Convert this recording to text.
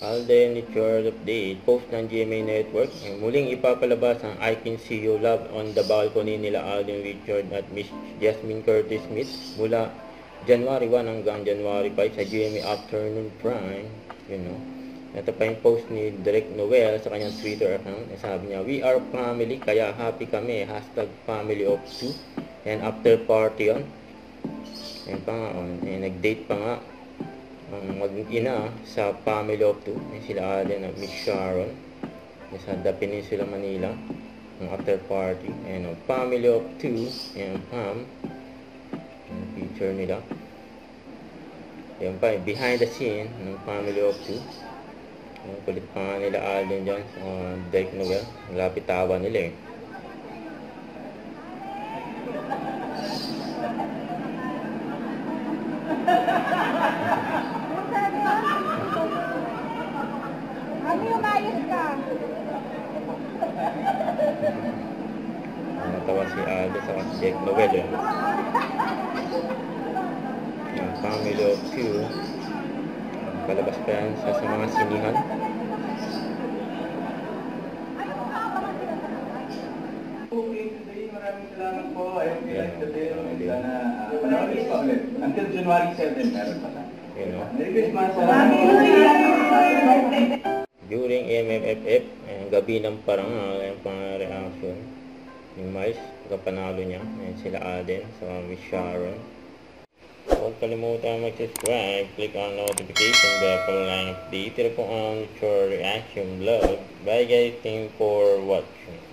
Alden Richard update, post ng GMA Network. Muling ipapalabas ang I Can See You Love on the Balcony nila Alden Richard at Miss Jasmine Curtis Smith mula January 1 hanggang January 5 sa GMA Afternoon Prime. Ito pa yung post ni Direk Noel sa kanyang Twitter account. Sabi niya, "We are family, kaya happy kami. Hashtag family of two." And after party yun. Yan pa nga, nag-date pa nga ang mag-ina sa family of two. Sila Alden at Miss Sharon sa The Peninsula, Manila, ang after party. And family of two, and Pam, yung picture nila. Yan pa, behind the scene ng family of two. Yung kulit pa nga nila Alden dyan sa Direk Noel. Lapit tawa nila eh. Ano yung ayos ka? Natawa si Alden sa Direk Noel eh. Yung family of two. Palabas pa yan sa mga sinihan. Maraming salamat po. I hope you like the day. Sana panoorin pa ulit. Until January 7, meron pa na. Merry Christmas! During MMFF, gabi ng parangal, yung pang-reaction ni Miles, pagkapanalo niya, sila Alden sa Miss Sharon. Huwag kalimutan mag-subscribe, click on notification bell para lang update po on your reaction vlog. Bye guys, thank you for watching.